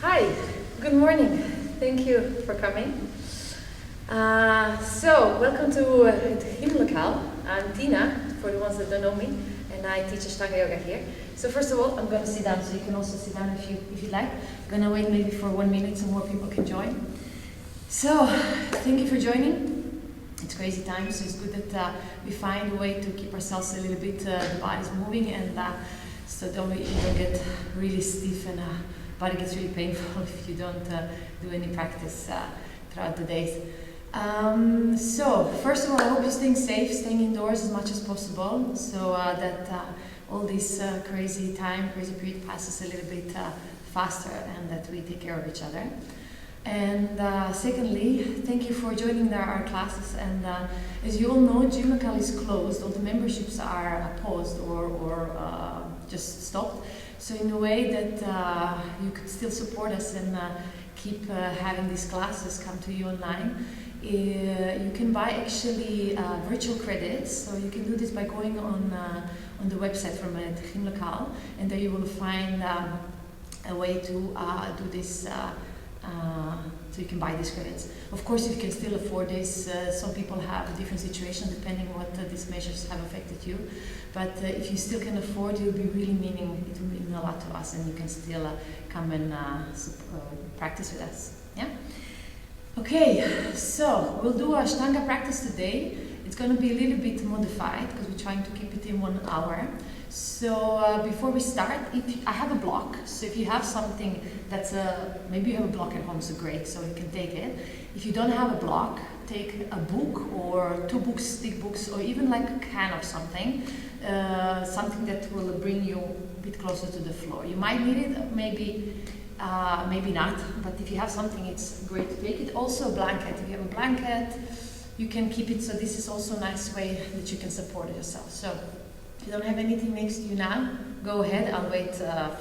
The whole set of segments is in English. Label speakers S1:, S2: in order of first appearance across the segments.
S1: Hi, good morning. Thank you for coming. Welcome to Het Gymlokaal. I'm Tina, for the ones that don't know me, and I teach ashtanga yoga here. So first of all, I'm going to sit down, so you can also sit down if you like. I'm going to wait maybe for 1 minute so more people can join. So, thank you for joining. It's crazy times, so it's good that we find a way to keep ourselves a little bit, the body's moving, and so you don't get really stiff and body gets really painful if you don't do any practice throughout the days. So first of all, I hope you're staying safe, staying indoors as much as possible, so that all this crazy period passes a little bit faster, and that we take care of each other. And secondly, thank you for joining our classes. And as you all know, Gymlokaal is closed. All the memberships are paused or just stopped. So in a way that you could still support us and keep having these classes come to you online, you can buy actually virtual credits. So you can do this by going on the website from Het Gymlokaal, and there you will find a way to do this. So you can buy these credits. Of course, if you can still afford this, some people have a different situation depending on what these measures have affected you. But if you still can afford, it will mean a lot to us, and you can still come and practice with us. Yeah. Okay. So we'll do ashtanga practice today. It's going to be a little bit modified because we're trying to keep it in 1 hour. So before we start, I have a block. So if you have something that's maybe you have a block at home, so great, so you can take it. If you don't have a block, take a book or 2 books, thick books, or even like a can of something, something that will bring you a bit closer to the floor. You might need it, maybe not, but if you have something, it's great to take it. Also a blanket. If you have a blanket, you can keep it, so this is also a nice way that you can support yourself. So if you don't have anything next to you now, go ahead. I'll wait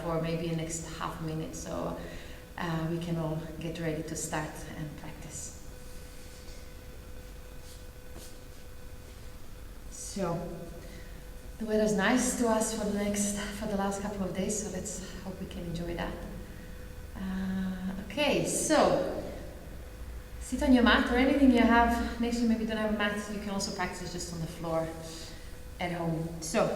S1: for maybe the next half minute so we can all get ready to start and practice. So the weather's nice to us for the last couple of days, so let's hope we can enjoy that. Okay, so sit on your mat or anything you have next to you. Maybe you don't have a mat, you can also practice just on the floor at home. So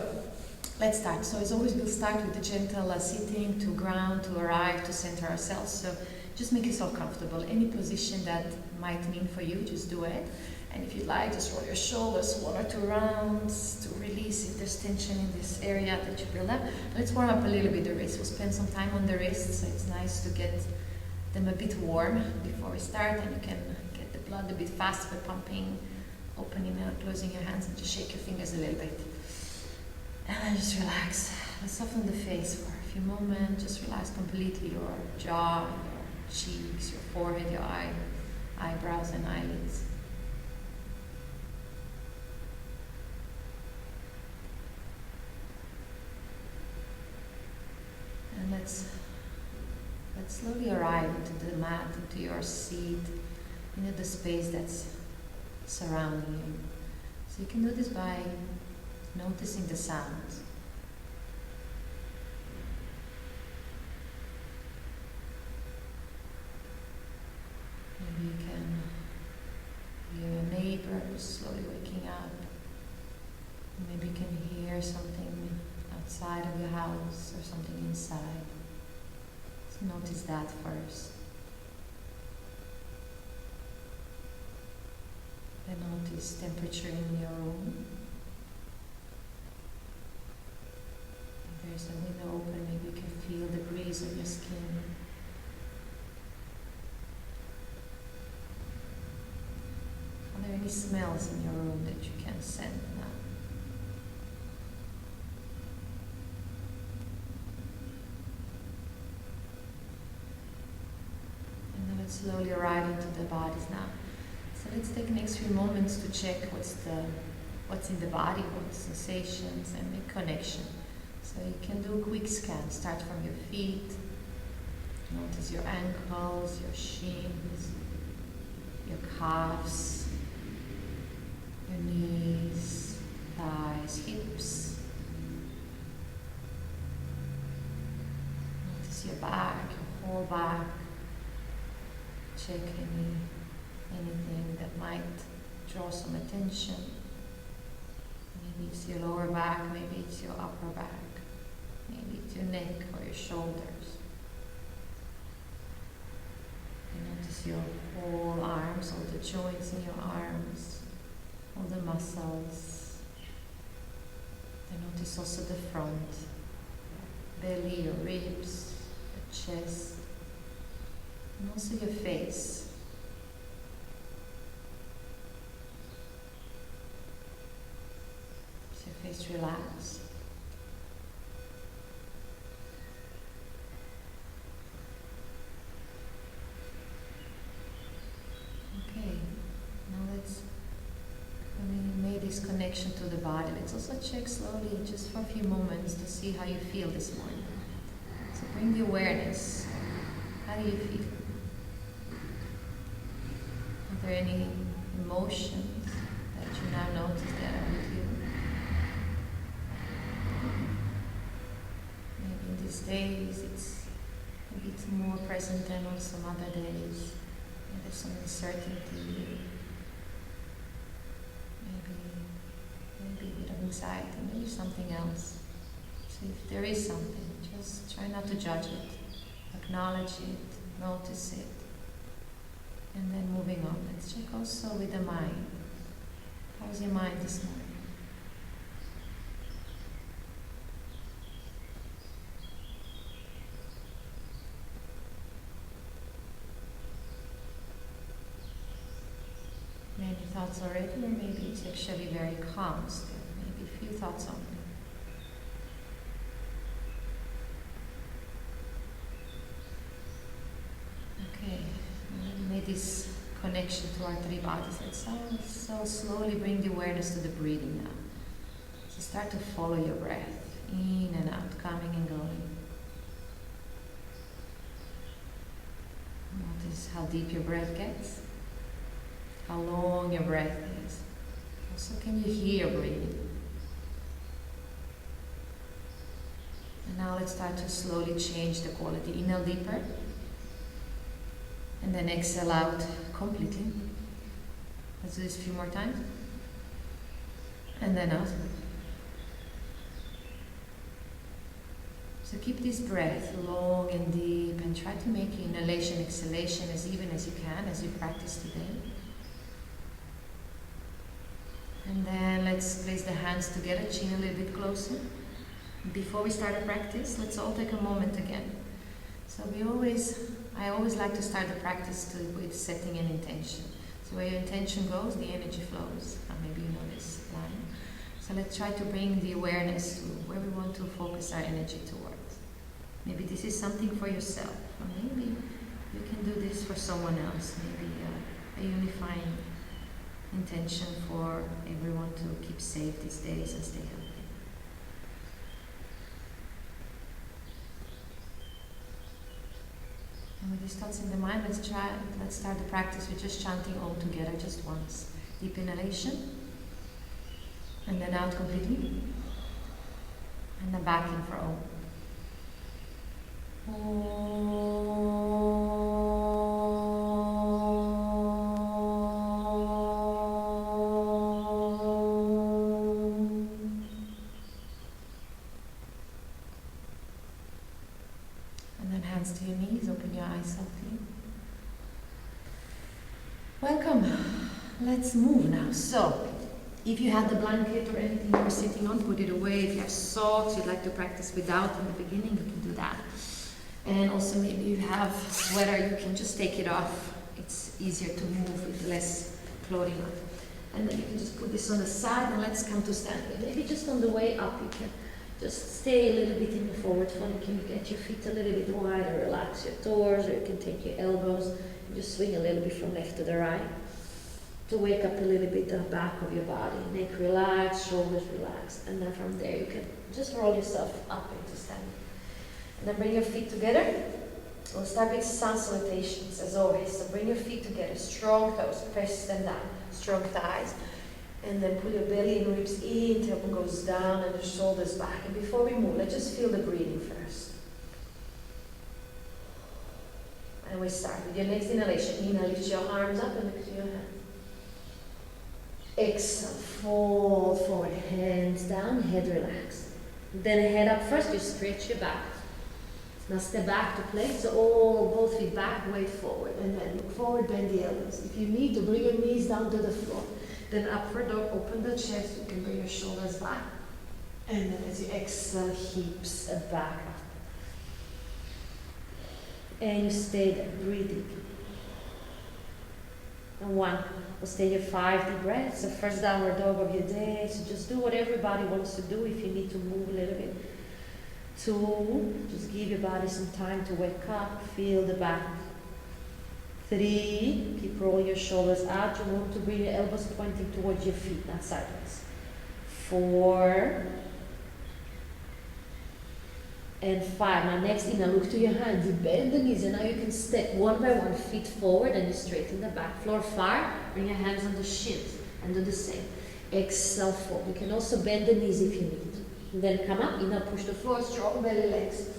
S1: let's start. So as always, we'll start with the gentle sitting to ground, to arrive, to center ourselves. So just make yourself comfortable. Any position that might mean for you, just do it. And if you'd like, just roll your shoulders 1 or 2 rounds to release if there's tension in this area that you build up. Let's warm up a little bit the wrists. We'll spend some time on the wrists, so it's nice to get them a bit warm before we start, and you can get the blood a bit fast by pumping, opening and closing your hands, and just shake your fingers a little bit. And then just relax. Let's soften the face for a few moments. Just relax completely your jaw, your cheeks, your forehead, your eyebrows and eyelids. And let's slowly arrive into the mat, into your seat, into the space that's surrounding you. So you can do this by noticing the sounds. Maybe you can hear your neighbor who's slowly waking up. Maybe you can hear something outside of your house or something inside. So notice that first. Then notice temperature in your room. If there's a window open, maybe you can feel the breeze on your skin. Are there any smells in your room that you can scent now? And then let's slowly arrive into the bodies now. So let's take the next few moments to check what's in the body, what sensations, and make connection. So you can do a quick scan. Start from your feet. Notice your ankles, your shins, your calves, your knees, thighs, hips. Notice your back, your whole back. Check anything that might draw some attention. Maybe it's your lower back, maybe it's your upper back, maybe it's your neck or your shoulders. You notice your whole arms, all the joints in your arms, all the muscles. And notice also the front, belly, your ribs, the chest, and also your face. Is your face relaxed? Okay, now let's, when we made this connection to the body, let's also check slowly, just for a few moments, to see how you feel this morning. So bring the awareness. How do you feel? Are there any emotions that you now notice that are with you? Maybe in these days maybe it's more present than on some other days. Maybe there's some uncertainty. Maybe a bit of anxiety, maybe something else. So if there is something, just try not to judge it. Acknowledge it, notice it. And then moving on, let's check also with the mind. How's your mind this morning? Many thoughts already, or maybe it's actually very calm still. Maybe a few thoughts only. Okay. Made this connection to our three bodies. Let's so slowly bring the awareness to the breathing now. So start to follow your breath, in and out, coming and going. Notice how deep your breath gets, how long your breath is. Also, can you hear breathing? And now let's start to slowly change the quality. Inhale deeper. And then exhale out completely. Let's do this a few more times. And then out. So keep this breath long and deep and try to make your inhalation, exhalation as even as you can as you practice today. And then let's place the hands together, chin a little bit closer. Before we start a practice, let's all take a moment again. So I always like to start the practice with setting an intention. So where your intention goes, the energy flows. Maybe you know this line. So let's try to bring the awareness to where we want to focus our energy towards. Maybe this is something for yourself, or maybe you can do this for someone else. Maybe a unifying intention for everyone to keep safe these days and stay healthy. And with these thoughts in the mind, let's start the practice with just chanting all together, just once. Deep inhalation, and then out completely, and then back in for all. Hands to your knees, open your eyes softly. Welcome. Let's move now. So, if you had the blanket or anything you were sitting on, put it away. If you have socks you'd like to practice without in the beginning, you can do that. And also maybe you have a sweater, you can just take it off. It's easier to move with less clothing on. And then you can just put this on the side and let's come to standing. Maybe just on the way up you can just stay a little bit in the forward fold. You can get your feet a little bit wider, relax your toes, or you can take your elbows and just swing a little bit from left to the right to wake up a little bit the back of your body. Neck relaxed, shoulders relaxed, and then from there you can just roll yourself up into standing. And then bring your feet together. We'll start with sun salutations as always. So bring your feet together, strong toes, press them down, strong thighs. And then pull your belly and ribs in, tailbone goes down and the shoulders back. And before we move, let's just feel the breathing first. And we start with your next inhalation. Inhale, lift your arms up and look to your hands. Exhale, fold forward, hands down, head relaxed. Then head up first, you stretch your back. Now step back to plank, so both feet back, weight forward, and then look forward, bend the elbows. If you need to, bring your knees down to the floor. Then upward dog, open the chest, you can bring your shoulders back. And then as you exhale, hips back up. And you stay there, breathe deep. And 1, we'll stay here 5 deep breaths, the first downward dog of your day. So just do what everybody wants to do if you need to move a little bit. 2, just give your body some time to wake up, feel the back. 3, keep rolling your shoulders out. You want to bring your elbows pointing towards your feet, not sideways. 4, and 5. Now next inhale, look to your hands, you bend the knees, and now you can step one by one, feet forward, and you straighten the back. Floor far, bring your hands on the shins, and do the same. Exhale, fold. You can also bend the knees if you need. And then come up, inhale, push the floor, strong belly, legs.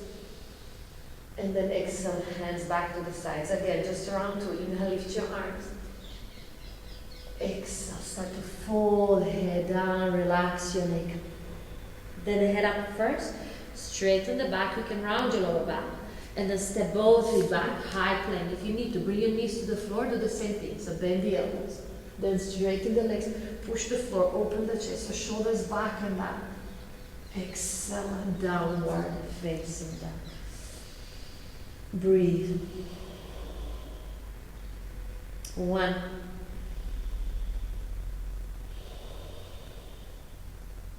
S1: And then exhale, hands back to the sides. Again, just around 2. Inhale, lift your arms. Exhale, start to fold, head down, relax your neck. Then head up first, straighten the back, you can round your lower back. And then step both feet back, high plank. If you need to, bring your knees to the floor, do the same thing. So bend the elbows. Then straighten the legs, push the floor, open the chest, so shoulders back and down. Exhale, downward facing down. Breathe. 1,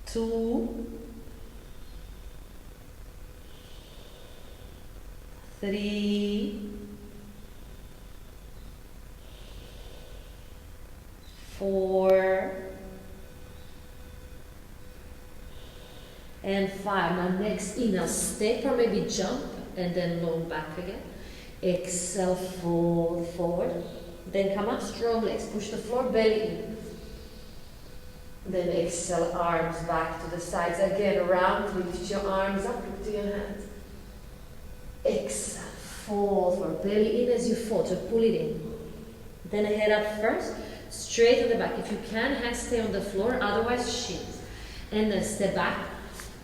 S1: 2, 3, 4, and 5. Now next inhale, step or maybe jump, and then long back again. Exhale, fold forward. Then come up, strong legs, push the floor, belly in. Then exhale, arms back to the sides. Again, round, lift your arms up, look to your hands. Exhale, fold forward, belly in as you fold, so pull it in. Then head up first, straighten the back. If you can, hands stay on the floor, otherwise shins. And then step back.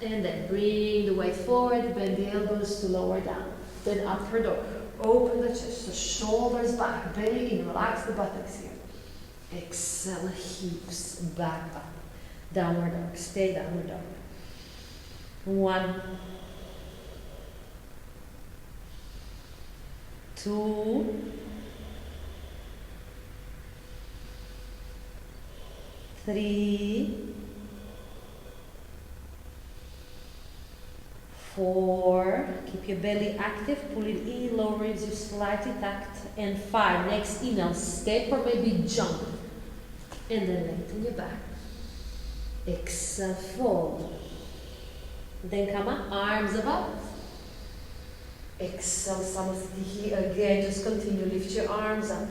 S1: And then bring the weight forward, bend the elbows to lower down. Then upward dog. Open the chest, so shoulders back, belly in, relax the buttocks here. Exhale, hips back up. Downward dog, stay downward dog. 1, 2, 3, 4, keep your belly active, pull it in, lower as you slightly tucked, and 5, next inhale, step or maybe jump, and then lengthen your back. Exhale, fold. Then come up, arms above. Exhale, Samasthiti here again, just continue, lift your arms up.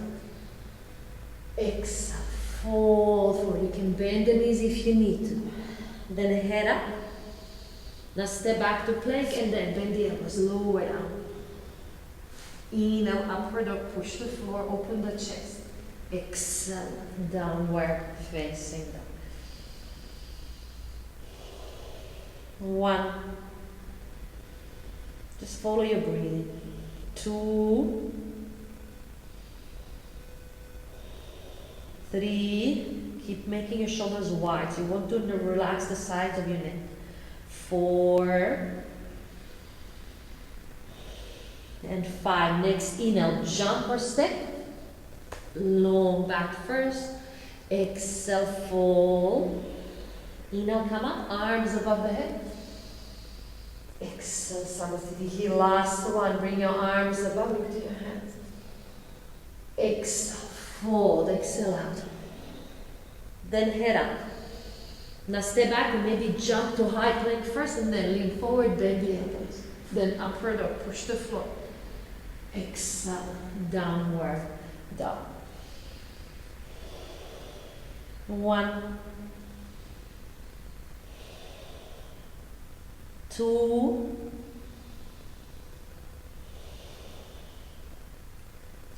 S1: Exhale, fold forward, you can bend the knees if you need to. Then head up. Now step back to plank and then bend the elbows, lower down. Inhale, upward dog, push the floor, open the chest. Exhale, downward facing dog. 1, just follow your breathing. 2, 3, keep making your shoulders wide. So you want to relax the sides of your neck. 4, and 5. Next inhale, jump or step. Long back first. Exhale, fold. Inhale, come up, arms above the head. Exhale, Samasthiti here. Last one, bring your arms above, look to your hands. Exhale, fold, exhale out. Then head up. Now step back and maybe jump to high plank first and then lean forward, bend the elbows. Then upward dog, push the floor. Exhale, downward dog. 1, 2,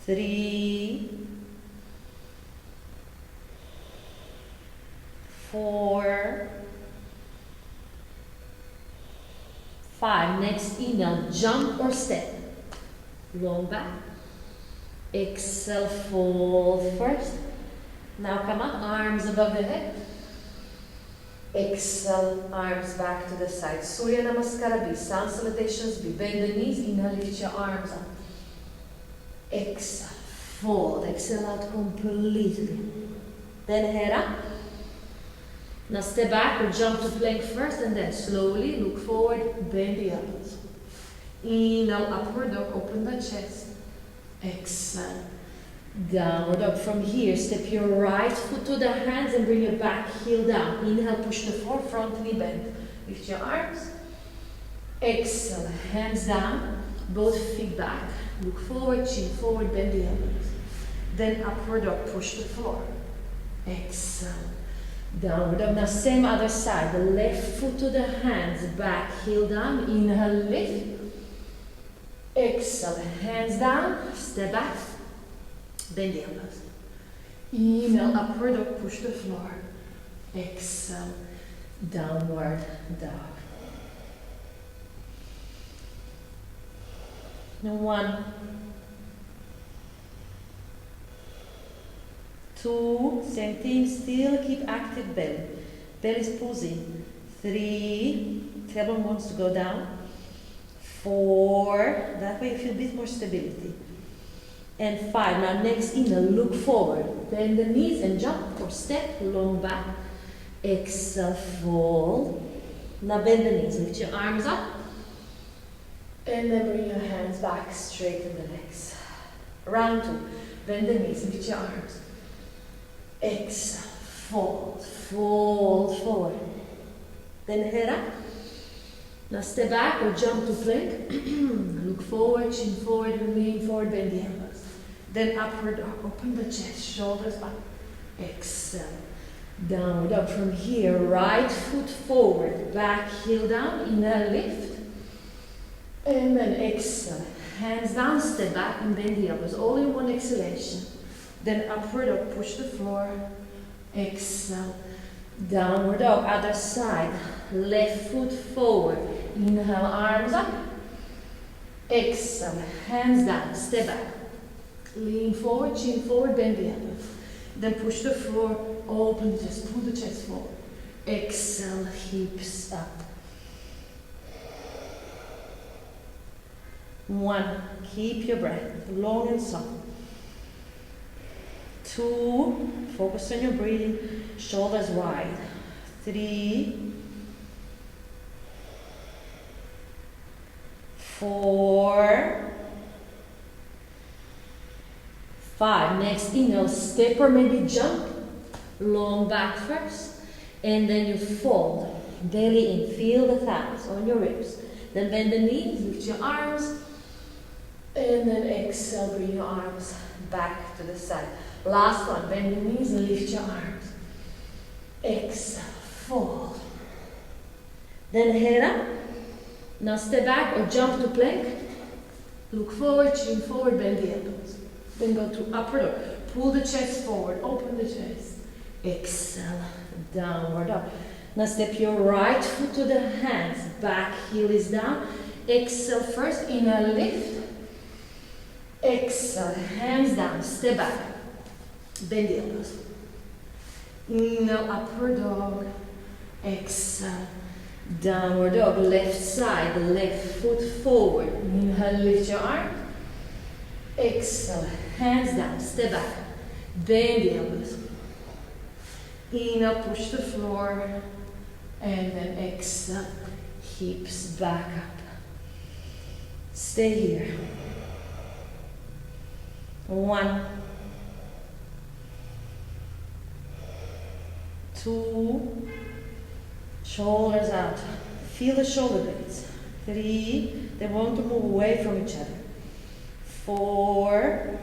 S1: 3, 4, 5. Next inhale, jump or step. Long back. Exhale, fold first. Now come up, arms above the head. Exhale, arms back to the side. Surya Namaskara, be sound salutations, be bend the knees. Inhale, lift your arms up. Exhale, fold. Exhale out completely. Then head up. Now step back or jump to plank first and then slowly look forward, bend the elbows. Inhale, upward dog, open the chest. Exhale, downward dog. From here, step your right foot to the hands and bring your back heel down. Inhale, push the floor, front knee bend. Lift your arms. Exhale, hands down, both feet back. Look forward, chin forward, bend the elbows. Then upward dog, push the floor. Exhale, downward dog. Now same other side. The left foot to the hands, back, heel down. Inhale, lift. Exhale, hands down, step back, bend the elbows. Inhale, upward dog, push the floor. Exhale, downward dog. Now 1, 2, same thing, still keep active belly. Belly is pulsing. 3, tailbone wants to go down. 4, that way you feel a bit more stability. And 5, now next inhale, look forward. Bend the knees and jump or step, long back. Exhale, fold. Now bend the knees, lift your arms up. And then bring your hands back, straighten the legs. Round 2, bend the knees, lift your arms. Exhale, fold, fold forward. Then head up. Now step back or jump to plank. Look forward, chin forward, remain forward, bend the elbows. Then upward dog, open the chest, shoulders back. Exhale, downward dog. From here, right foot forward, back heel down, inhale, lift. And then exhale, hands down, step back and bend the elbows, all in one exhalation. Then upward dog, push the floor. Exhale, downward dog, other side. Left foot forward. Inhale, arms up. Exhale, hands down, step back. Lean forward, chin forward, bend the elbows. Then push the floor, open the chest, pull the chest forward. Exhale, hips up. 1, keep your breath long and soft. 2, focus on your breathing, shoulders wide. 3, 4, 5. Next inhale, step or maybe jump. Long back first. And then you fold. Belly in. Feel the thighs on your ribs. Then bend the knees, lift your arms. And then exhale, bring your arms back to the side. Last one, bend the knees and lift your arms. Exhale, fold. Then head up. Now step back or jump to plank. Look forward, chin forward, bend the elbows. Then go to upward dog. Pull the chest forward, open the chest. Exhale, downward dog. Now step your right foot to the hands, back heel is down. Exhale first, inhale, lift. Exhale, hands down, step back. Bend the elbows. Inhale, upward dog. Exhale, downward dog. Left side, left foot forward. Inhale, lift your arm. Exhale, hands down, step back. Bend the elbows. Inhale, push the floor. And then exhale, hips back up. Stay here. 1, 2, shoulders out. Feel the shoulder blades. 3, they want to move away from each other. 4,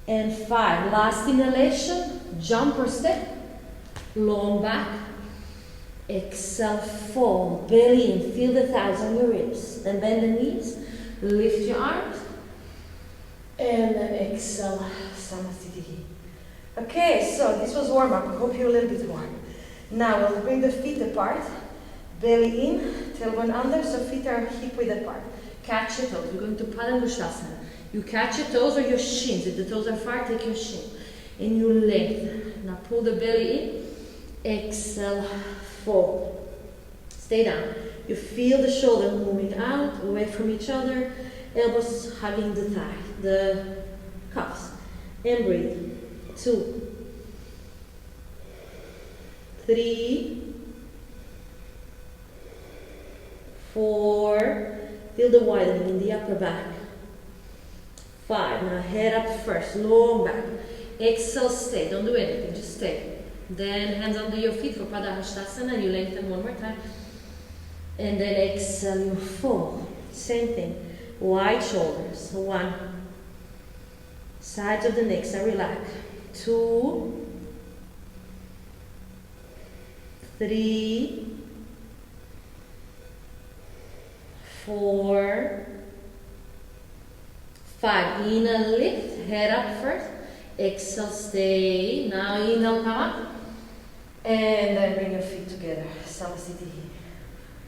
S1: and 5. Last inhalation, jump or step. Long back. Exhale, fold. Belly in. Feel the thighs on your ribs. Then bend the knees. Lift your arms. And then exhale, Samasthiti. Okay, so this was warm up. I hope you're a little bit warm. Now we'll bring the feet apart, belly in, tailbone under, so feet are hip width apart. Catch your toes. We're going to Padangusthasana. You catch your toes or your shins. If the toes are far, take your shin. And you lengthen. Now pull the belly in. Exhale, fold. Stay down. You feel the shoulder moving out, away from each other. Elbows hugging the thigh, the cuffs. And breathe. 2, 3, 4. Feel the widening in the upper back. 5. Now head up first, long back. Exhale, stay. Don't do anything, just stay. Then hands under your feet for Padangusthasana, and you lengthen one more time. And then exhale, you fold. Same thing. Wide shoulders. 1. Sides of the neck, so relax. 2, 3, 4, 5. Inhale, lift, head up first. Exhale, stay. Now inhale, come up. And then bring your feet together. Samasthiti.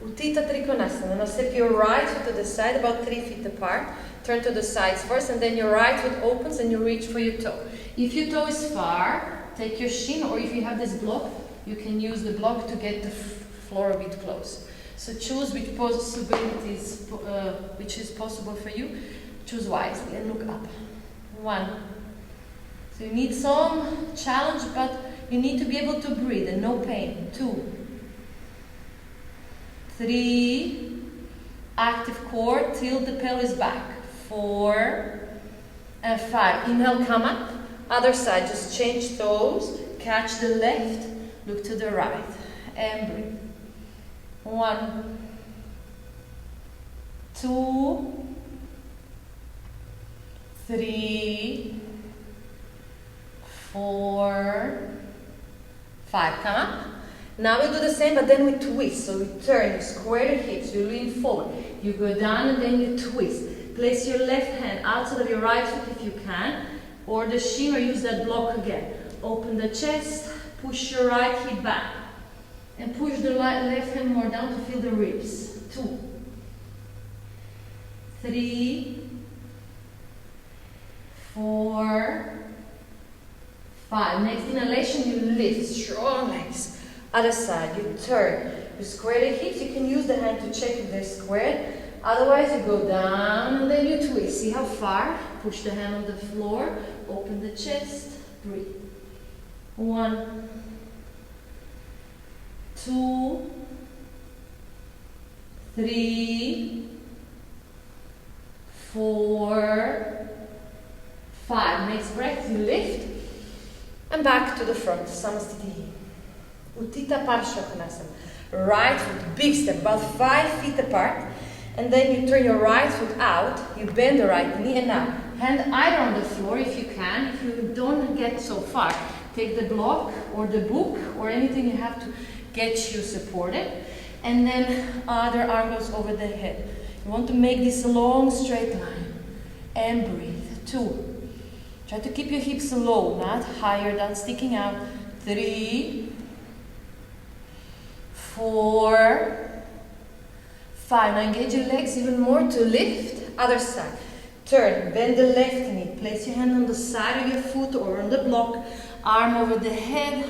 S1: Utthita Trikonasana. Now step your right foot to the side, about 3 feet apart. Turn to the sides first, and then your right foot opens and you reach for your toe. If your toe is far, take your shin, or if you have this block, you can use the block to get the floor a bit close. So choose which possibilities, which is possible for you. Choose wisely and look up. 1. So you need some challenge, but you need to be able to breathe and no pain. 2, 3, active core, tilt the pelvis back. 4 and 5. Inhale, come up. Other side, just change toes, catch the left, look to the right, and breathe. 1, 2, 3, 4, 5. Come up. Now we do the same, but then we twist. So we turn, you square the hips, you lean forward. You go down and then you twist. Place your left hand outside of your right foot if you can, or the shin, or use that block again. Open the chest, push your right hip back, and push the left hand more down to feel the ribs. 2, 3, 4, 5. Next inhalation, you lift, strong legs. Other side, you turn, you square the hips. You can use the hand to check if they're squared. Otherwise, you go down and then you twist. See how far? Push the hand on the floor, open the chest, breathe. 1, 2, 3, 4, 5. Next breath, you lift and back to the front. Samasthiti. Utthita Parshvakonasana. Right foot, big step, about 5 feet apart. And then you turn your right foot out, you bend the right knee, and now hand either on the floor if you can. If you don't get so far, take the block or the book or anything you have to get you supported. And then other arm goes over the head. You want to make this a long straight line. And breathe. 2. Try to keep your hips low, not higher than sticking out. 3, 4, 5. Now engage your legs even more to lift. Other side. Turn. Bend the left knee. Place your hand on the side of your foot or on the block. Arm over the head.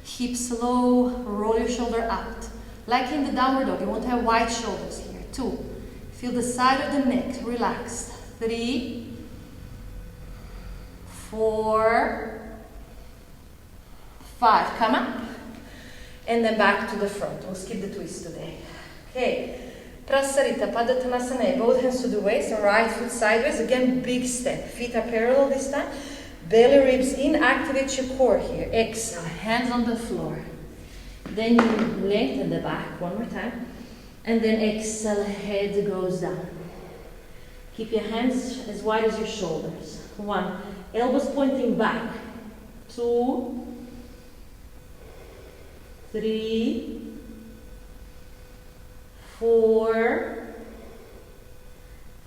S1: Hips low. Roll your shoulder out. Like in the downward dog. You want to have wide shoulders here. 2. Feel the side of the neck. Relaxed. 3, 4, 5. Come up. And then back to the front. We'll skip the twist today. Okay. Prasarita, Padottanasana, both hands to the waist, and right foot sideways. Again, big step. Feet are parallel this time. Belly ribs in, activate your core here. Exhale, hands on the floor. Then you lengthen the back one more time. And then exhale, head goes down. Keep your hands as wide as your shoulders. 1. Elbows pointing back. 2, 3, 4,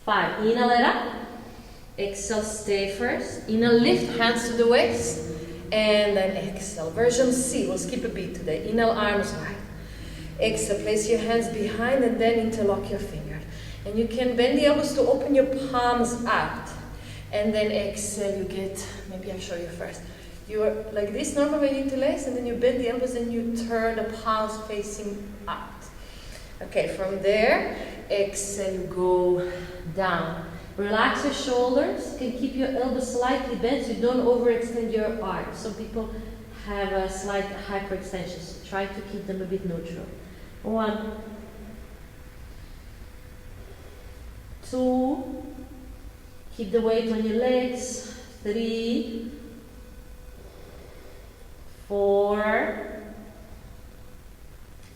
S1: 5. Inhale it up. Exhale, stay first. Inhale, lift, hands to the waist. And then exhale. Version C, we'll skip a beat today. Inhale, arms wide. Exhale, place your hands behind and then interlock your fingers. And you can bend the elbows to open your palms out. And then exhale, you get, maybe I'll show you first. You're like this, normal when you interlace, and then you bend the elbows and you turn the palms facing out. Okay, from there, exhale, you go down. Relax your shoulders. You can keep your elbows slightly bent so you don't overextend your arms. Some people have a slight hyperextension, so try to keep them a bit neutral. 1, 2, keep the weight on your legs. 3, 4,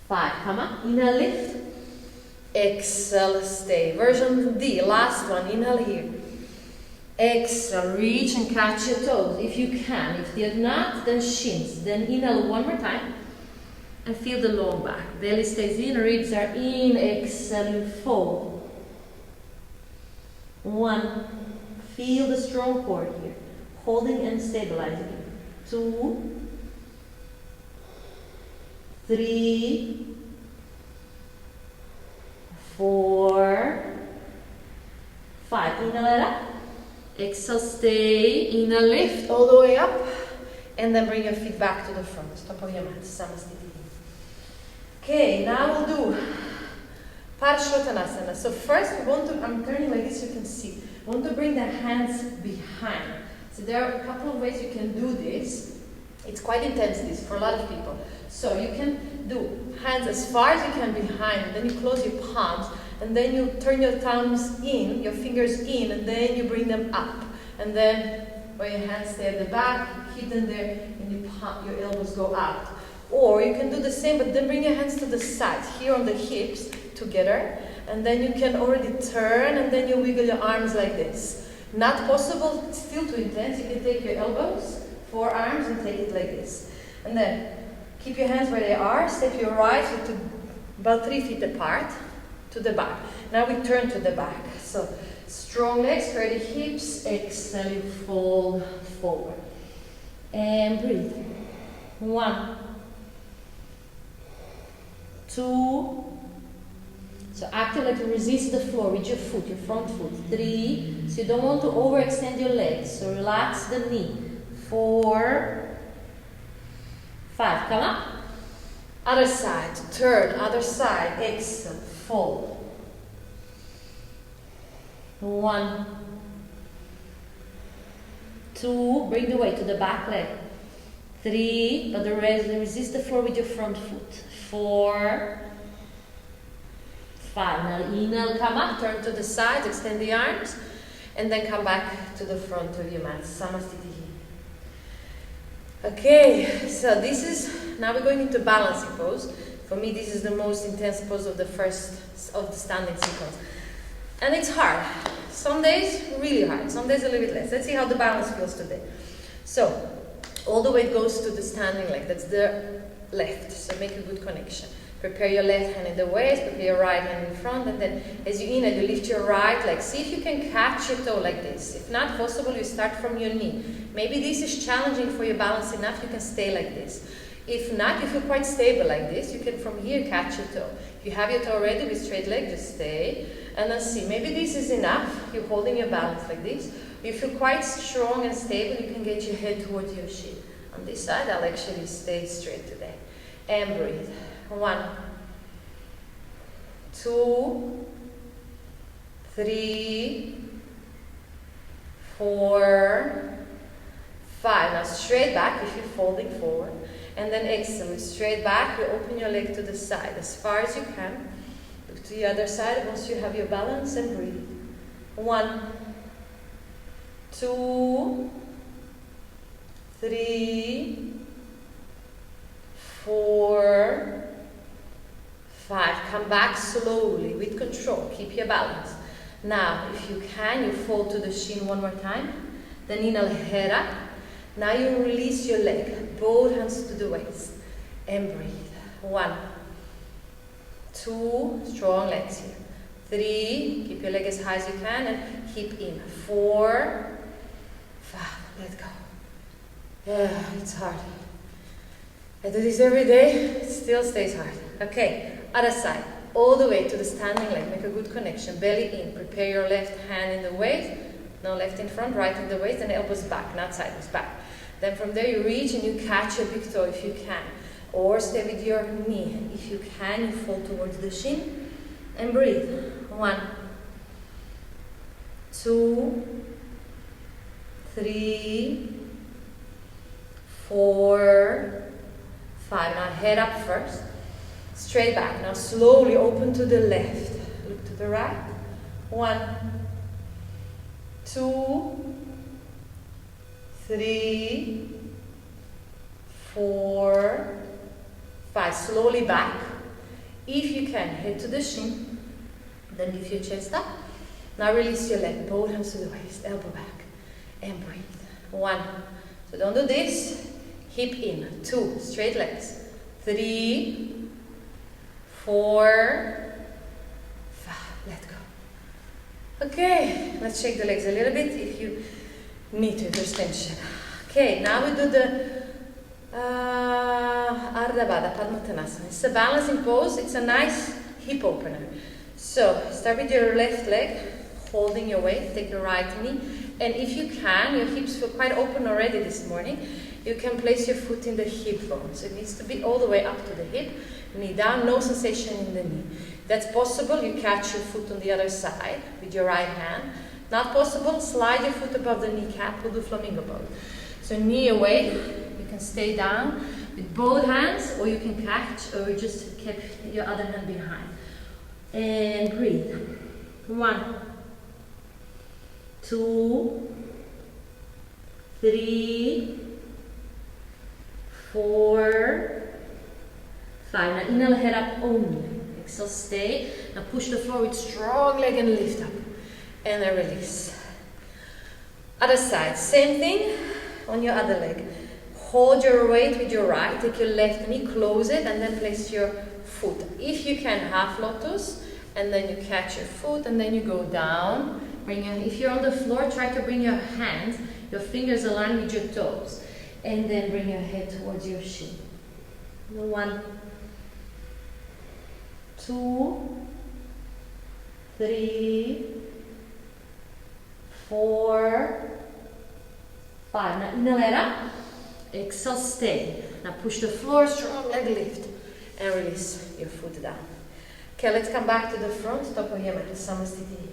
S1: 5. Come on. Inhale, lift. Exhale, stay. Version D, last one. Inhale here. Exhale, reach and catch your toes if you can. If you're not, then shins. Then inhale one more time. And feel the low back. Belly stays in, ribs are in. Exhale, you fold. 1. Feel the strong core here. Holding and stabilizing. 2, 3, 4, 5. Inhale it up. Exhale, stay. Inhale, lift all the way up. And then bring your feet back to the front. Top of your mat. Samasthiti. Okay, now we'll do Parshvottanasana. So first we want to, I'm turning like this, you can see. We want to bring the hands behind. So there are a couple of ways you can do this. It's quite intense, this, for a lot of people. So you can do hands as far as you can behind, and then you close your palms, and then you turn your thumbs in, your fingers in, and then you bring them up. And then where your hands stay at the back, you keep them there, and your elbows go out. Or you can do the same, but then bring your hands to the sides, here on the hips, together. And then you can already turn, and then you wiggle your arms like this. Not possible, still too intense. You can take your elbows, forearms, and take it like this. And then keep your hands where they are. Step your right foot to about 3 feet apart to the back. Now we turn to the back. So strong legs, square the hips. Exhale, you fold forward. And breathe. 1, 2. So active like to resist the floor with your foot, your front foot. 3. So you don't want to overextend your legs. So relax the knee. 4, 5. Come up. Other side. Turn. Other side. Exhale. Fold. 1, 2. Bring the weight to the back leg. 3. But resist the floor with your front foot. 4, 5. Now inhale, come up, turn to the side, extend the arms, and then come back to the front of your mat. Samasthiti. Okay, so this is, now we're going into balancing pose. For me, this is the most intense pose of the standing sequence. And it's hard. Some days, really hard. Some days a little bit less. Let's see how the balance feels today. So, all the weight goes to the standing leg. That's the left. So make a good connection. Prepare your left hand in the waist, prepare your right hand in front, and then as you inhale, you lift your right leg. See if you can catch your toe like this. If not possible, you start from your knee. Maybe this is challenging for your balance enough, you can stay like this. If not, you feel quite stable like this, you can from here catch your toe. If you have your toe ready with straight leg, just stay. And then see, maybe this is enough. You're holding your balance like this. You feel quite strong and stable, you can get your head towards your shin. On this side, I'll actually stay straight today. And breathe. 1, 2, 3, 4, 5. Now straight back if you're folding forward. And then exhale, straight back, you open your leg to the side as far as you can. Look to the other side once you have your balance and breathe. 1, 2, 3, 4, 5. Come back slowly with control. Keep your balance. Now, if you can, you fold to the shin one more time. Then inhale, head up. Now you release your leg. Both hands to the waist. And breathe. 1, 2. Strong legs here. 3, keep your leg as high as you can, and hip in. 4, 5, let go. It's hard. I do this every day, it still stays hard. Okay, other side, all the way to the standing leg, make a good connection, belly in, prepare your left hand in the waist, now left in front, right in the waist, and elbows back, not sideways, back. Then from there you reach and you catch a big toe if you can, or stay with your knee. If you can, you fall towards the shin, and breathe. 1, 2, 3, 4, 5. Now head up first, straight back. Now slowly open to the left. Look to the right. 1, 2, 3, 4, 5. Slowly back. If you can, head to the shin. Then lift your chest up. Now release your leg. Both hands to the waist. Elbow back. And breathe. 1. So don't do this. Hip in. 2. Straight legs. 3, 4, 5. Let go. Okay. Let's shake the legs a little bit if you need to. There's tension. Okay. Now we do the Ardha Baddha Padmatanasana. It's a balancing pose. It's a nice hip opener. So start with your left leg, holding your weight. Take your right knee, and if you can, your hips feel quite open already this morning. You can place your foot in the hip bone. So it needs to be all the way up to the hip. Knee down, no sensation in the knee. That's possible. You catch your foot on the other side with your right hand. Not possible. Slide your foot above the kneecap. We'll do flamingo pose. So knee away. You can stay down with both hands, or you can catch, or just keep your other hand behind. And breathe. 1, 2, 3, 4, 5. Now inhale, head up only. Exhale, stay. Now push the floor with strong leg and lift up. And then release. Other side, same thing on your other leg. Hold your weight with your right, take your left knee, close it, and then place your foot. If you can, half lotus, and then you catch your foot, and then you go down. If you're on the floor, try to bring your hands, your fingers aligned with your toes, and then bring your head towards your shin. 1, 2, 3, 4, 5. Now inhale, head up. Exhale, stay. Now push the floor, strong leg lift, and release your foot down. Okay, let's come back to the front, Toko Yamata Samasthiti.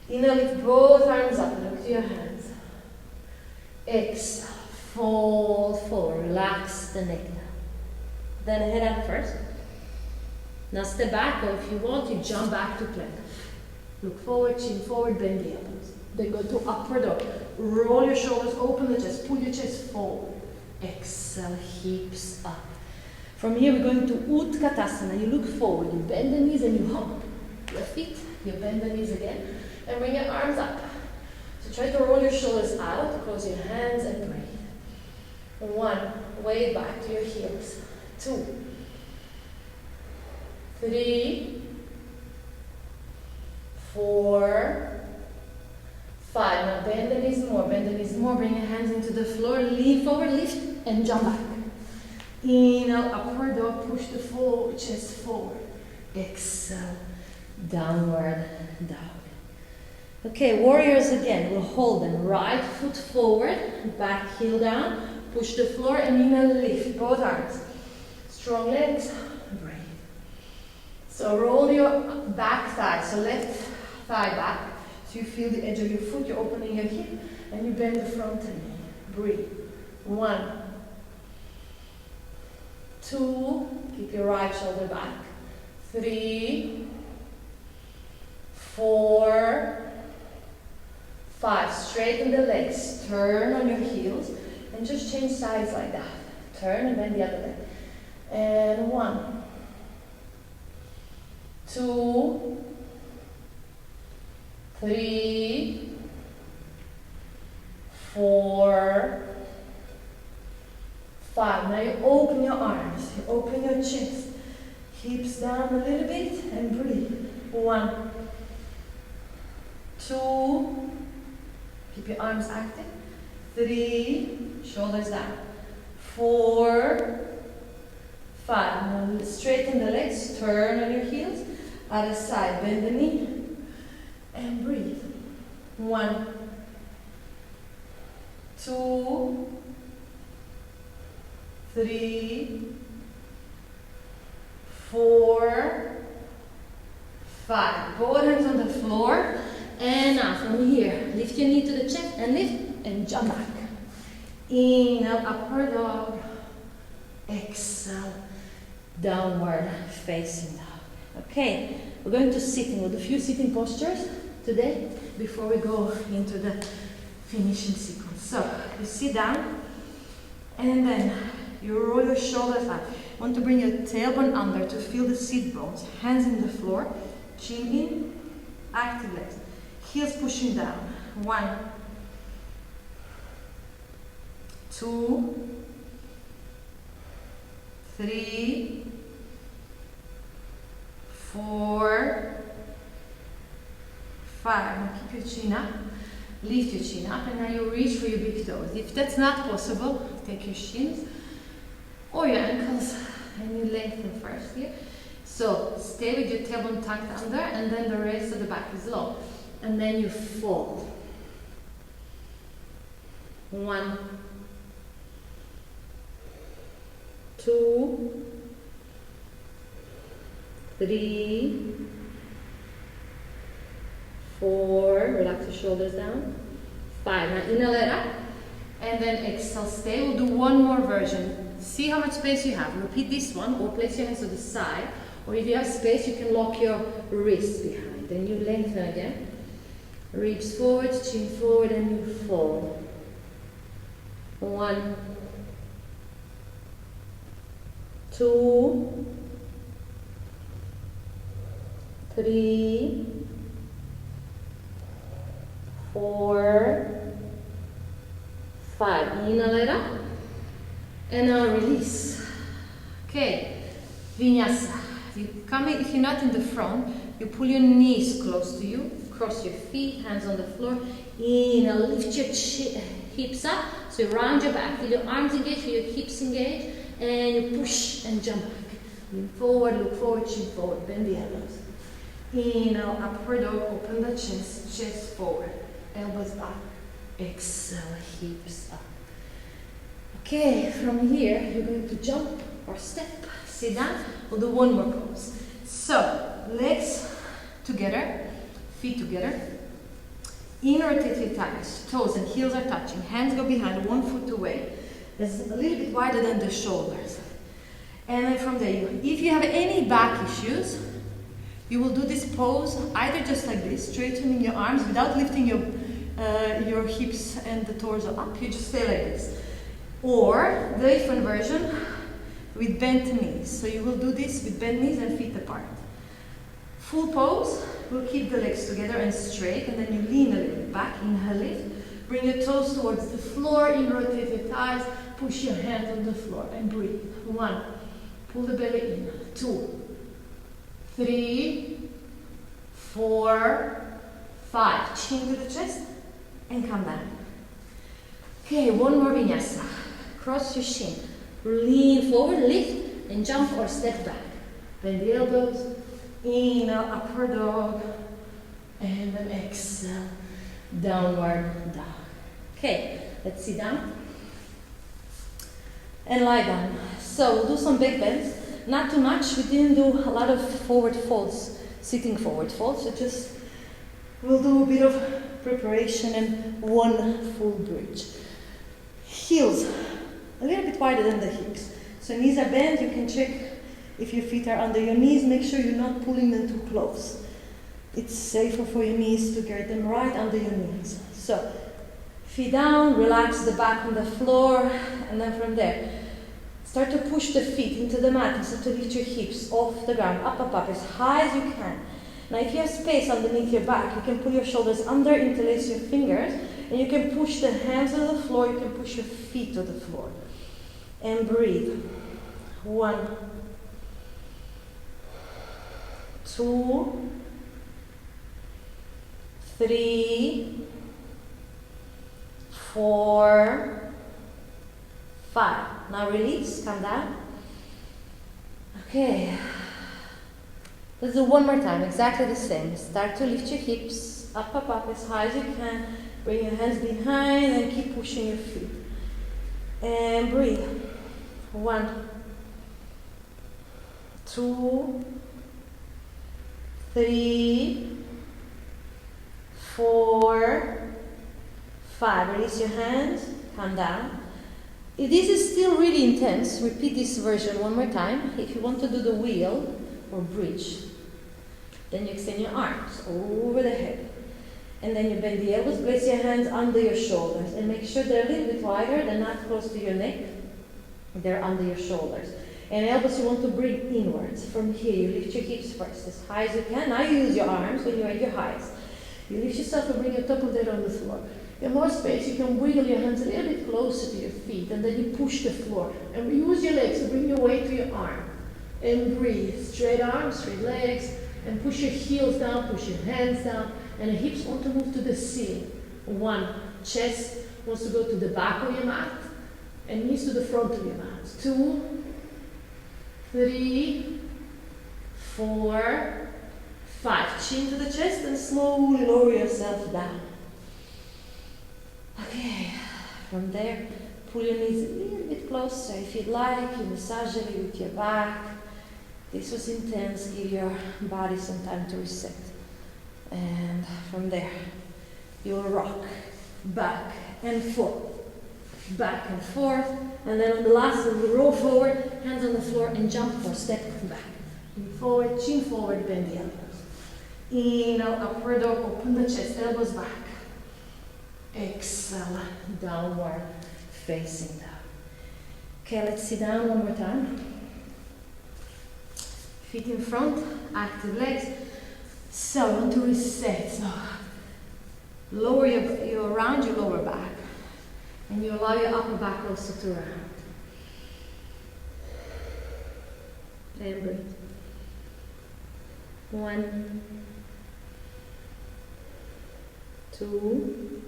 S1: Inhale, lift both arms up, look to your hands. Exhale, fold forward, relax the neck down. Then head up first. Now step back, or if you want, you jump back to plank. Look forward, chin forward, bend the elbows. Then go to upward dog. Roll your shoulders, open the chest, pull your chest forward. Exhale, hips up. From here we're going to Utkatasana. You look forward, you bend the knees and you hump your feet. You bend the knees again and bring your arms up. So try to roll your shoulders out, close your hands and breathe. 1, weight back to your heels. 2, 3, 4, 5. Now bend the knees more, bring your hands into the floor, lean forward, lift, and jump back. Inhale, upward dog, push the forward, chest forward. Exhale, downward dog. Okay, warriors again, we'll hold them. Right foot forward, back heel down, push the floor, and inhale, lift, both arms. Strong legs, breathe. So roll your back thigh, so left thigh back. So you feel the edge of your foot, you're opening your hip, and you bend the front knee. Breathe. 1, 2, keep your right shoulder back. 3, 4, 5. Straighten the legs, turn on your heels, and just change sides like that. Turn and bend the other leg. And 1, 2, 3, 4, 5. Now you open your arms, you open your chest, hips down a little bit and breathe. 1, 2, keep your arms active, 3, shoulders down, 4, 5, now straighten the legs, turn on your heels, other side, bend the knee, and breathe, 1, 2, 3, 4, 5. Both hands on the floor. And now from here, lift your knee to the chest and lift and jump back. Inhale, upward dog. Exhale, downward facing dog. Okay, we're going to sitting. We'll do a few sitting postures today before we go into the finishing sequence. So, you sit down and then you roll your shoulders up. You want to bring your tailbone under to feel the sit bones. Hands in the floor, chin in, active legs. Heels pushing down. 1, 2, 3, 4, 5. Now keep your chin up. Lift your chin up and now you reach for your big toes. If that's not possible, take your shins or your ankles and you lengthen first here. So stay with your tailbone tucked under and then the rest of the back is low. And then you fold. 1, 2, 3, 4, relax your shoulders down. 5, now inhale it up. And then exhale, stay. We'll do one more version. See how much space you have. Repeat this one or place your hands to the side. Or if you have space, you can lock your wrists behind. Then you lengthen again. Reach forward, chin forward, and you fold. 1, 2, 3, 4, 5. Inhale it up. And now release. Okay. Vinyasa. You come in, if you're not in the front, you pull your knees close to you. Cross your feet, hands on the floor. Inhale, lift your hips up. So you round your back. Feel your arms engage, feel your hips engage. And you push and jump back. Lean forward, look forward, chin forward. Bend the elbows. Inhale, upward dog, open the chest, chest forward. Elbows up. Exhale, hips up. Okay, from here, you're going to jump or step. Sit down. We'll do one more pose. So, legs together. Feet together. In rotate your thighs, toes and heels are touching. Hands go behind, 1 foot away. It's a little bit wider than the shoulders. And then from there, if you have any back issues, you will do this pose either just like this, straightening your arms without lifting your hips and the torso up. You just stay like this. Or the different version with bent knees. So you will do this with bent knees and feet apart. Full pose. We'll keep the legs together and straight, and then you lean a little bit back, inhale, lift. Bring your toes towards the floor, in rotate your thighs, push your hands on the floor and breathe. 1, pull the belly in. 2, 3, 4, 5. Chin to the chest and come down. Okay, one more vinyasa. Cross your shin. Lean forward, lift, and jump or step back. Bend the elbows. Inhale, upward dog, and then exhale, downward dog. Okay, let's sit down and lie down. So we'll do some back bends, not too much. We didn't do a lot of forward folds, sitting forward folds, so just we'll do a bit of preparation and one full bridge. Heels a little bit wider than the hips. So knees are bent, you can check if your feet are under your knees, make sure you're not pulling them too close. It's safer for your knees to get them right under your knees. So, feet down, relax the back on the floor, and then from there, start to push the feet into the mat and start to lift your hips off the ground, up, up, up, as high as you can. Now, if you have space underneath your back, you can pull your shoulders under, interlace your fingers, and you can push the hands to the floor, you can push your feet to the floor. And breathe. 1, 2, 3, 4, 5. Now release, come down. Okay. Let's do one more time, exactly the same. Start to lift your hips up, up, up as high as you can. Bring your hands behind and keep pushing your feet. And breathe. 1, 2, 3, 4, 5. Release your hands, come down. If this is still really intense, repeat this version one more time. If you want to do the wheel or bridge, then you extend your arms over the head. And then you bend the elbows, place your hands under your shoulders. And make sure they're a little bit wider, they're not close to your neck. They're under your shoulders. And elbows you want to bring inwards. From here, you lift your hips first, as high as you can. Now you use your arms when you're at your highest. You lift yourself and bring your top of the head on the floor. In more space, you can wiggle your hands a little bit closer to your feet, and then you push the floor. And use your legs to bring your weight to your arm. And breathe. Straight arms, straight legs, and push your heels down, push your hands down, and the hips want to move to the ceiling. 1, chest wants to go to the back of your mat, and knees to the front of your mat. 2, 3, 4, 5. Chin to the chest and slowly lower yourself down. Okay, from there, pull your knees a little bit closer. If you'd like, you massage a little with your back. This was intense. Give your body some time to reset. And from there, you'll rock back and forth. Back and forth. And then on the last one, we'll roll forward, hands on the floor, and jump for a step back. Forward, chin forward, bend the elbows. Inhale, upward dog, open the chest, elbows back. Exhale, downward, facing down. Okay, let's sit down one more time. Feet in front, active legs. So, I want to reset. So, lower your round your lower back. And you allow your upper back also to round. And breathe. 1, 2.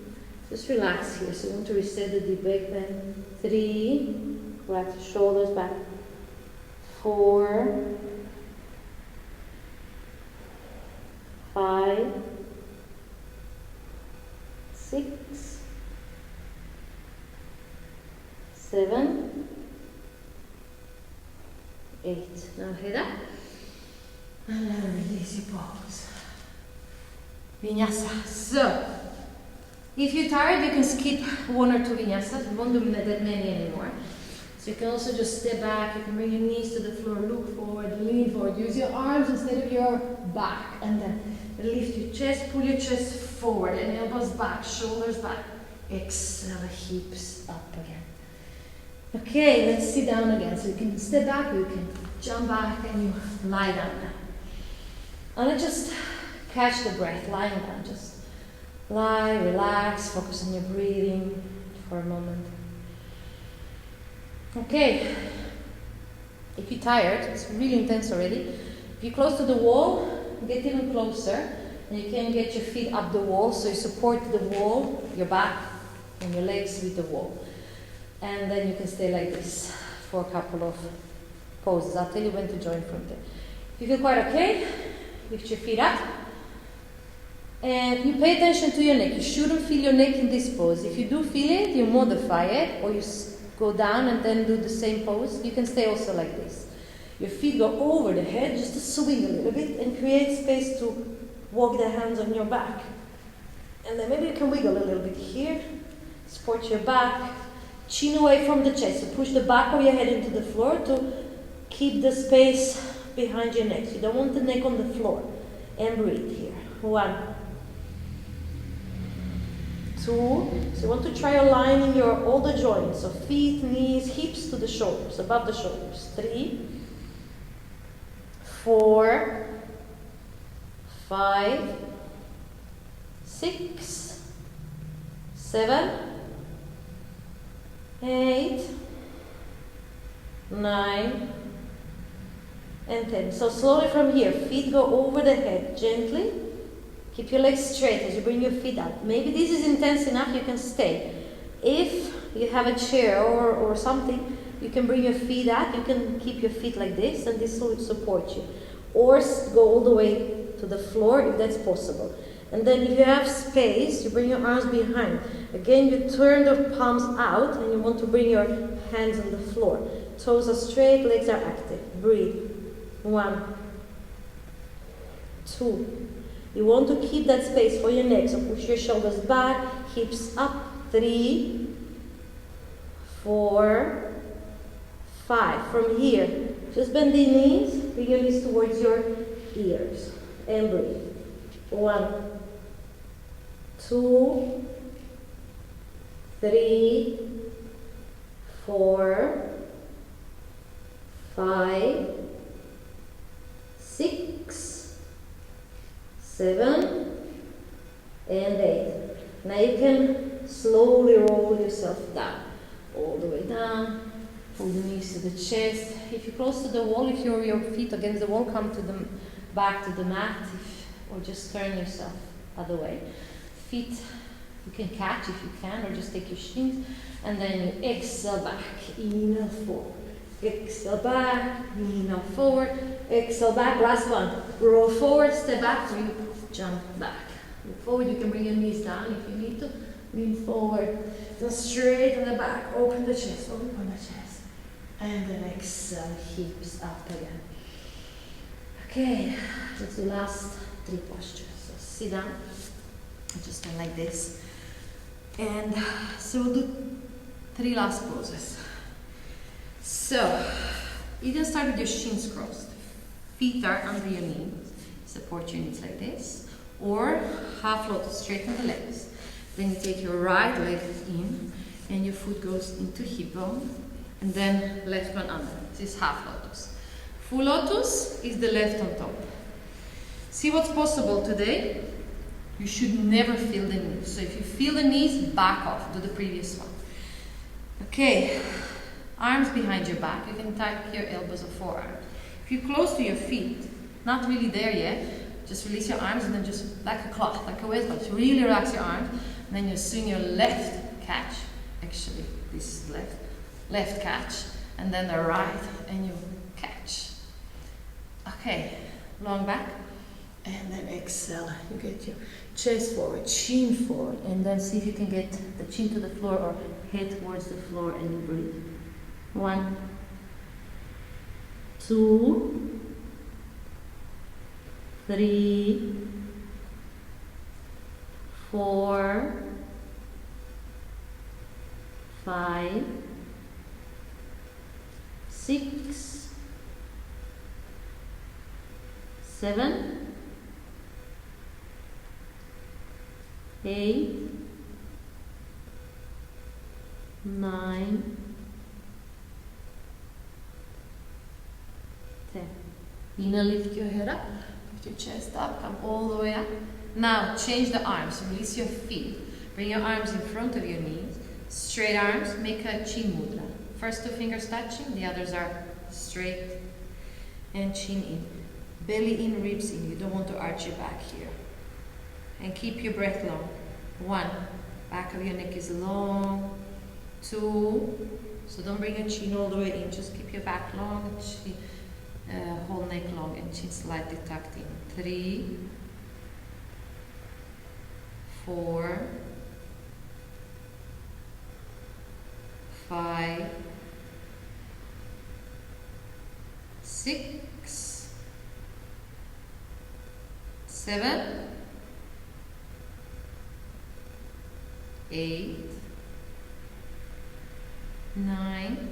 S1: Just relax here. So, you want to reset the deep back bend. 3. Relax your shoulders back. 4. 5, 6, 7, 8. Now head up. And then release your pose. Vinyasa. So, if you're tired, you can skip 1 or 2 vinyasas. We won't do that many anymore. So you can also just step back. You can bring your knees to the floor, look forward, lean forward. Use your arms instead of your back. And then lift your chest, pull your chest forward, and elbows back, shoulders back. Exhale, hips up again. Okay, let's sit down again. So you can step back, you can jump back, and you lie down now. And let's just catch the breath, lying down. Just lie, relax, focus on your breathing for a moment. Okay, if you're tired, it's really intense already. If you're close to the wall, get even closer, and you can get your feet up the wall, so you support the wall, your back, and your legs with the wall. And then you can stay like this for a couple of poses. I'll tell you when to join from there. If you feel quite okay, lift your feet up. And you pay attention to your neck. You shouldn't feel your neck in this pose. If you do feel it, you modify it, or you go down and then do the same pose. You can stay also like this. Your feet go over the head, just to swing a little bit and create space to walk the hands on your back. And then maybe you can wiggle a little bit here. Support your back. Chin away from the chest. So push the back of your head into the floor to keep the space behind your neck. So you don't want the neck on the floor. And breathe here. 1, 2. So you want to try aligning all the joints. So feet, knees, hips to the shoulders, above the shoulders. 3, 4, 5, 6, 7, 8, 9, and 10. So slowly from here, feet go over the head, gently.
S2: Keep your legs straight as you bring your feet up. Maybe this is intense enough, you can stay. If you have a chair or something, you can bring your feet up. You can keep your feet like this, and this will support you. Or go all the way to the floor if that's possible. And then if you have space, you bring your arms behind. Again, you turn the palms out, and you want to bring your hands on the floor. Toes are straight, legs are active. Breathe. 1, 2. You want to keep that space for your neck, so push your shoulders back, hips up. 3, 4, 5. From here, just bend the knees, bring your knees towards your ears, and breathe. 1, 2, 3, 4, 5, 6, 7, and 8. Now you can slowly roll yourself down, all the way down. Pull the knees to the chest. If you're close to the wall, if your feet against the wall, come to the back to the mat, or just turn yourself other way. Feet you can catch if you can, or just take your shins, and then you exhale back, inhale forward. Exhale back, inhale forward, exhale back. Last one. Roll forward, step back, or you jump back. Move forward, you can bring your knees down if you need to. Lean forward, then straight on the back, open the chest, and then exhale, hips up again. Okay, let's do last 3 postures. So sit down, just stand like this, and so we'll do 3 last poses. So you can start with your shins crossed, feet are under your knees, support your knees like this, or half lotus, straighten the legs. Then you take your right leg in, and your foot goes into hip bone, and then left one under. This is half lotus. Full lotus is the left on top. See what's possible today? You should never feel the knees. So if you feel the knees, back off, do the previous one. Okay, arms behind your back. You can tuck your elbows or forearms. If you're close to your feet, not really there yet, just release your arms and then just like a cloth, like a waist cloth. Really relax your arms. And then you swing your left catch. Actually, this is left catch. And then the right, and you catch. Okay, long back. And then exhale. You get your chest forward, chin forward. And then see if you can get the chin to the floor or head towards the floor, and you breathe. 1, 2, 3, 4, 5, 6, 7, 8, 9, 10. Inner, lift your head up, lift your chest up, come all the way up. Now change the arms, release your feet. Bring your arms in front of your knees. Straight arms, make a chin mudra. First 2 fingers touching, the others are straight, and chin in. Belly in, ribs in. You don't want to arch your back here. And keep your breath long. 1, back of your neck is long. 2, so don't bring your chin all the way in, just keep your back long, whole neck long, and chin slightly tucked in. 3, 4, 5, 6, 7, 8, 9,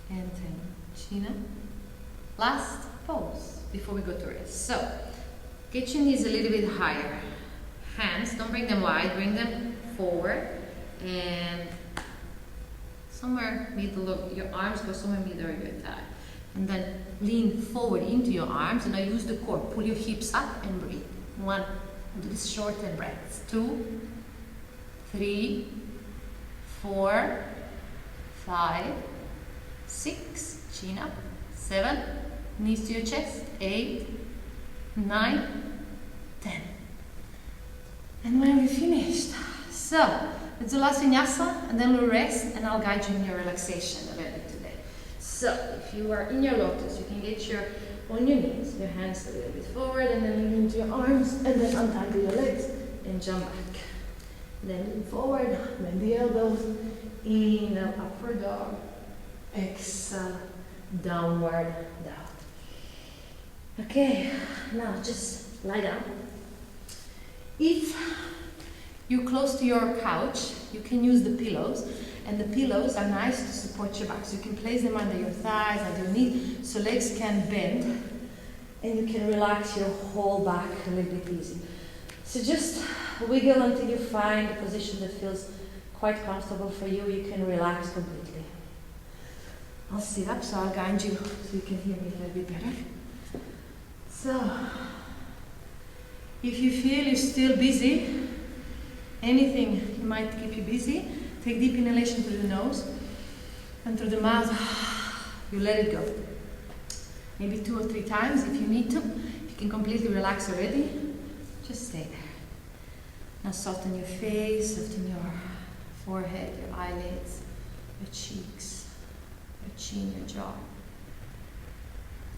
S2: and 10. Chin up. Last pose before we go to rest. So, get your knees a little bit higher. Hands, don't bring them wide, bring them forward, and somewhere middle of your arms, go somewhere middle of your thigh. And then lean forward into your arms, and now use the core. Pull your hips up and breathe. 1, do this short and breaths. 2, 3, 4, 5, 6, chin up. 7,
S1: Knees to your chest. 8, 9, 10. And when we're finished, so let's do last vinyasa and then we'll rest and I'll guide you in your relaxation a little bit today. So if you are in your lotus, you can get on your knees, your hands a little bit forward and then lean into your arms and then untie your legs and jump back. Then lean forward, bend the elbows, inhale, upward dog, exhale, downward dog. Okay, now just lie down. If you're close to your couch, you can use the pillows, and the pillows are nice to support your back. So you can place them under your thighs, under your knees, so legs can bend, and you can relax your whole back a little bit easy. So just wiggle until you find a position that feels quite comfortable for you. You can relax completely. I'll sit up, so I'll guide you so you can hear me a little bit better. So, if you feel you're still busy, anything might keep you busy, take deep inhalation through the nose and through the mouth, you let it go. Maybe 2 or 3 times if you need to. If you can completely relax already, just stay there. Now soften your face, soften your forehead, your eyelids, your cheeks, your chin, your jaw.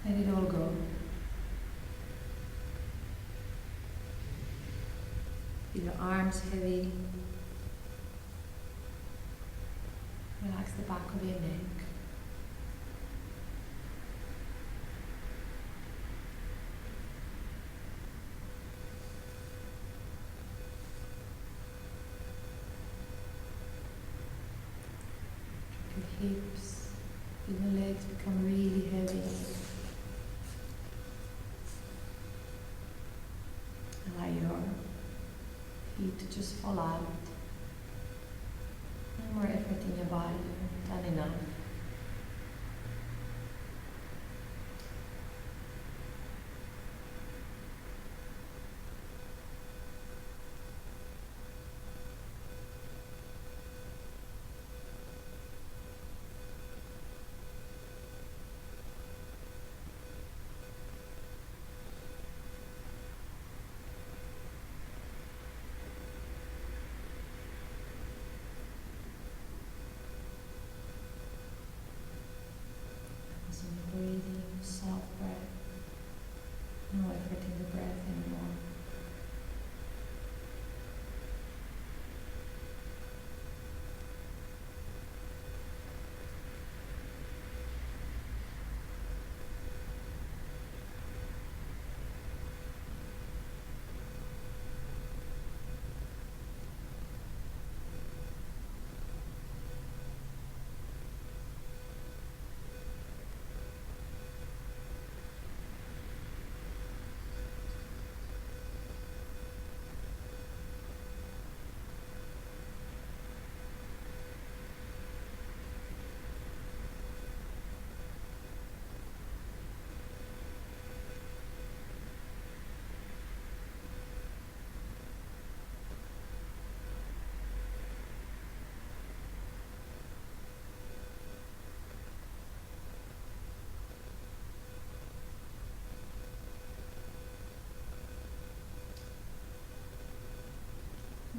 S1: Let it all go. Feel your arms heavy. Relax the back of your neck. Your hips, feel the legs become really heavy. Allow your feet to just fall out. No more effort in your body, done enough. Breathing, soft breath, no effort in the breath anymore.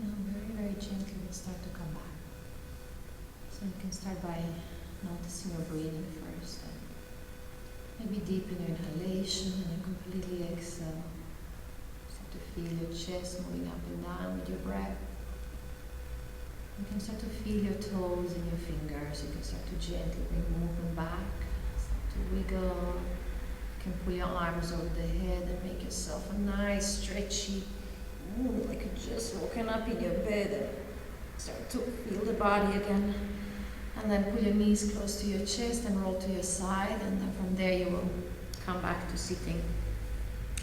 S1: Now very, very gently we'll start to come back. So you can start by noticing your breathing first. And maybe deepen your inhalation and then completely exhale. Start to feel your chest moving up and down with your breath. You can start to feel your toes and your fingers. You can start to gently bring movement back. Start to wiggle. You can pull your arms over the head and make yourself a nice stretchy, like you're just woken up in your bed and start to feel the body again. And then pull your knees close to your chest and roll to your side, and then from there you will come back to sitting.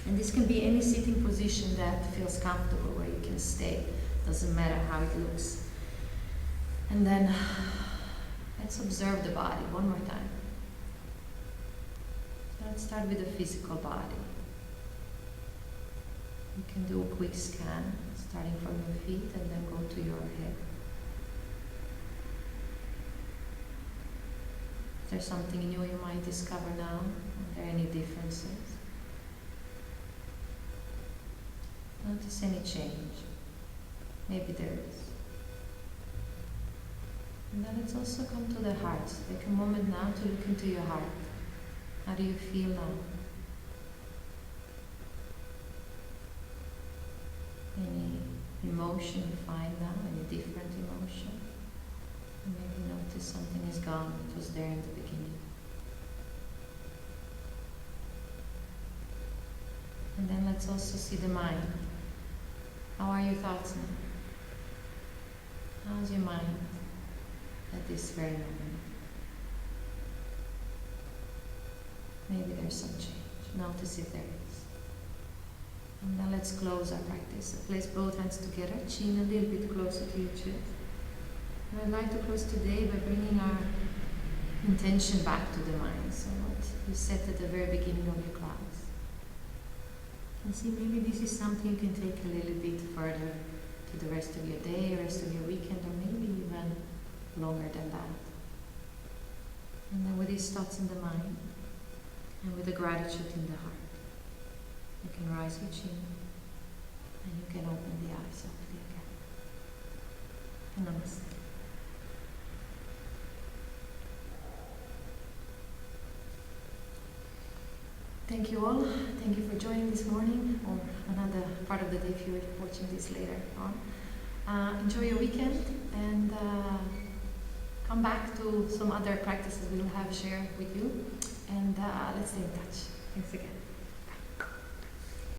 S1: And this can be any sitting position that feels comfortable, where you can stay. Doesn't matter how it looks. And then let's observe the body one more time. So let's start with the physical body. You can do a quick scan, starting from your feet and then go to your head. Is there something new you might discover now?
S2: Are there any differences? Notice any change. Maybe there is. And then let's also come to the heart. Take a moment now to look into your heart. How do you feel now? Any emotion you find now? Any different emotion? And maybe notice something is gone that was there in the beginning. And then let's also see the mind. How are your thoughts now? How's your mind at this very moment? Maybe there's some change. Notice if there is. And now let's close our practice. So place both hands together, chin a little bit closer to your chest. And I'd like to close today by bringing our intention back to the mind. So what you said at the very beginning of your class. And see, maybe this is something you can take a little bit further to the rest of your day, rest of your weekend, or maybe even longer than that. And then with these thoughts in the mind, and with the gratitude in the heart, you can rise your chin, and you can open the eyes softly again. Namaste. Thank you all. Thank you for joining this morning, or another part of the day if you're watching this later on. Enjoy your weekend, and come back to some other practices we will have share with you, and let's stay in touch. Thanks again.